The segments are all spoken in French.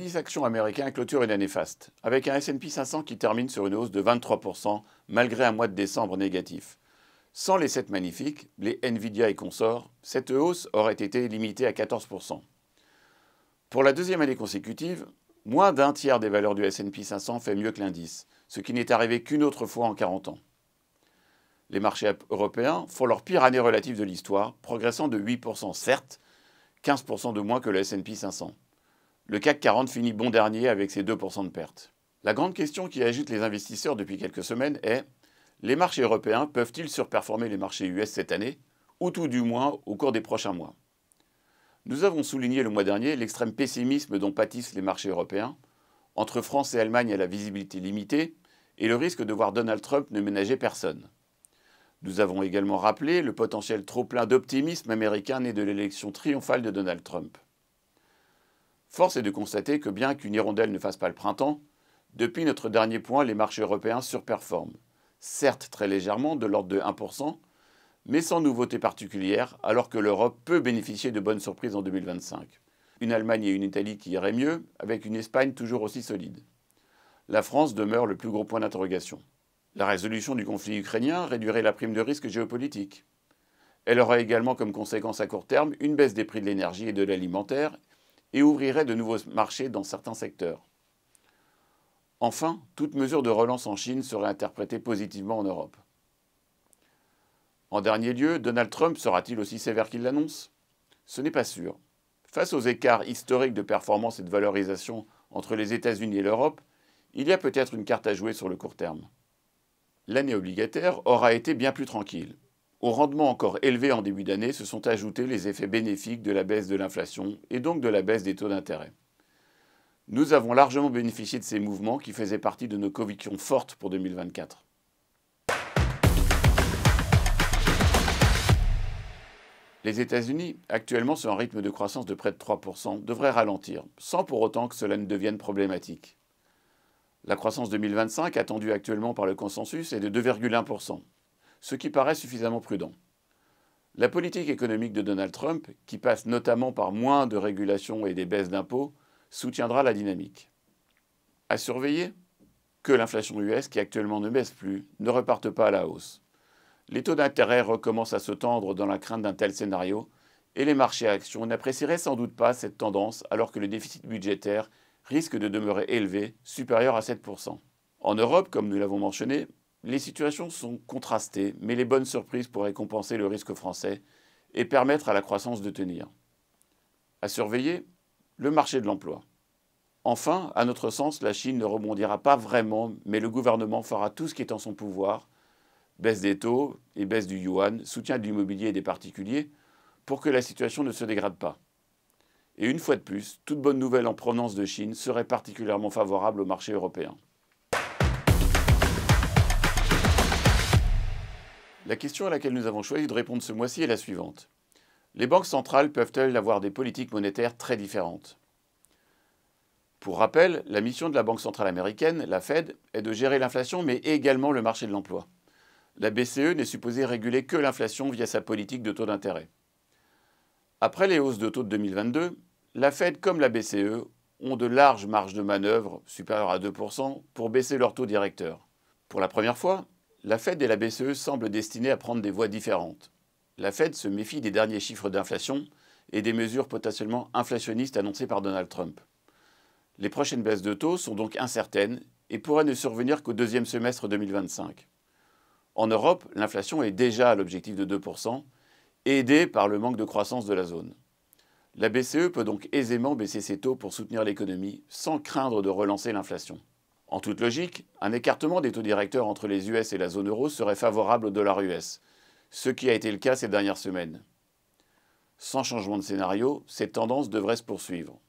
L'indice action américain clôture une année faste, avec un S&P 500 qui termine sur une hausse de 23%, malgré un mois de décembre négatif. Sans les 7 magnifiques, les Nvidia et consorts, cette hausse aurait été limitée à 14%. Pour la deuxième année consécutive, moins d'un tiers des valeurs du S&P 500 fait mieux que l'indice, ce qui n'est arrivé qu'une autre fois en 40 ans. Les marchés européens font leur pire année relative de l'histoire, progressant de 8% certes, 15% de moins que le S&P 500. Le CAC 40 finit bon dernier avec ses 2% de perte. La grande question qui agite les investisseurs depuis quelques semaines est: les marchés européens peuvent-ils surperformer les marchés US cette année, ou tout du moins au cours des prochains mois? Nous avons souligné le mois dernier l'extrême pessimisme dont pâtissent les marchés européens, entre France et Allemagne à la visibilité limitée, et le risque de voir Donald Trump ne ménager personne. Nous avons également rappelé le potentiel trop-plein d'optimisme américain né de l'élection triomphale de Donald Trump. Force est de constater que bien qu'une hirondelle ne fasse pas le printemps, depuis notre dernier point, les marchés européens surperforment. Certes très légèrement, de l'ordre de 1%, mais sans nouveauté particulière, alors que l'Europe peut bénéficier de bonnes surprises en 2025. Une Allemagne et une Italie qui iraient mieux, avec une Espagne toujours aussi solide. La France demeure le plus gros point d'interrogation. La résolution du conflit ukrainien réduirait la prime de risque géopolitique. Elle aura également comme conséquence à court terme une baisse des prix de l'énergie et de l'alimentaire, et ouvrirait de nouveaux marchés dans certains secteurs. Enfin, toute mesure de relance en Chine serait interprétée positivement en Europe. En dernier lieu, Donald Trump sera-t-il aussi sévère qu'il l'annonce? Ce n'est pas sûr. Face aux écarts historiques de performance et de valorisation entre les États-Unis et l'Europe, il y a peut-être une carte à jouer sur le court terme. L'année obligataire aura été bien plus tranquille. Au rendement encore élevé en début d'année se sont ajoutés les effets bénéfiques de la baisse de l'inflation et donc de la baisse des taux d'intérêt. Nous avons largement bénéficié de ces mouvements qui faisaient partie de nos convictions fortes pour 2024. Les États-Unis, actuellement sur un rythme de croissance de près de 3%, devraient ralentir, sans pour autant que cela ne devienne problématique. La croissance 2025, attendue actuellement par le consensus, est de 2,1%. Ce qui paraît suffisamment prudent. La politique économique de Donald Trump, qui passe notamment par moins de régulation et des baisses d'impôts, soutiendra la dynamique. À surveiller, que l'inflation US, qui actuellement ne baisse plus, ne reparte pas à la hausse. Les taux d'intérêt recommencent à se tendre dans la crainte d'un tel scénario, et les marchés actions n'apprécieraient sans doute pas cette tendance alors que le déficit budgétaire risque de demeurer élevé, supérieur à 7%. En Europe, comme nous l'avons mentionné, les situations sont contrastées, mais les bonnes surprises pourraient compenser le risque français et permettre à la croissance de tenir. À surveiller, le marché de l'emploi. Enfin, à notre sens, la Chine ne rebondira pas vraiment, mais le gouvernement fera tout ce qui est en son pouvoir, baisse des taux et baisse du yuan, soutien de l'immobilier et des particuliers, pour que la situation ne se dégrade pas. Et une fois de plus, toute bonne nouvelle en provenance de Chine serait particulièrement favorable au marché européen. La question à laquelle nous avons choisi de répondre ce mois-ci est la suivante. Les banques centrales peuvent-elles avoir des politiques monétaires très différentes? Pour rappel, la mission de la Banque centrale américaine, la Fed, est de gérer l'inflation mais également le marché de l'emploi. La BCE n'est supposée réguler que l'inflation via sa politique de taux d'intérêt. Après les hausses de taux de 2022, la Fed comme la BCE ont de larges marges de manœuvre, supérieures à 2%, pour baisser leur taux directeur. Pour la première fois, la Fed et la BCE semblent destinées à prendre des voies différentes. La Fed se méfie des derniers chiffres d'inflation et des mesures potentiellement inflationnistes annoncées par Donald Trump. Les prochaines baisses de taux sont donc incertaines et pourraient ne survenir qu'au deuxième semestre 2025. En Europe, l'inflation est déjà à l'objectif de 2%, aidée par le manque de croissance de la zone. La BCE peut donc aisément baisser ses taux pour soutenir l'économie sans craindre de relancer l'inflation. En toute logique, un écartement des taux directeurs entre les US et la zone euro serait favorable au dollar US, ce qui a été le cas ces dernières semaines. Sans changement de scénario, cette tendance devrait se poursuivre.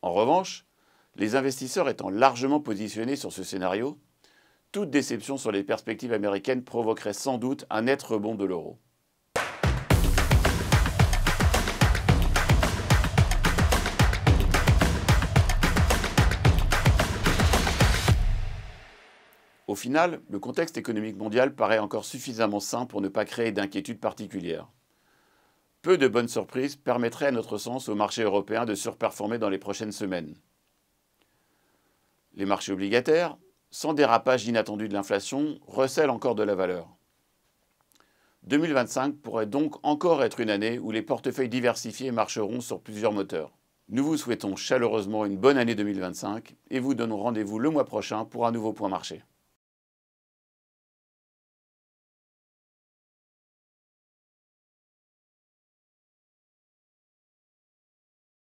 En revanche, les investisseurs étant largement positionnés sur ce scénario, toute déception sur les perspectives américaines provoquerait sans doute un net rebond de l'euro. Au final, le contexte économique mondial paraît encore suffisamment sain pour ne pas créer d'inquiétude particulière. Peu de bonnes surprises permettraient à notre sens au marché européen de surperformer dans les prochaines semaines. Les marchés obligataires, sans dérapage inattendu de l'inflation, recèlent encore de la valeur. 2025 pourrait donc encore être une année où les portefeuilles diversifiés marcheront sur plusieurs moteurs. Nous vous souhaitons chaleureusement une bonne année 2025 et vous donnons rendez-vous le mois prochain pour un nouveau point marché.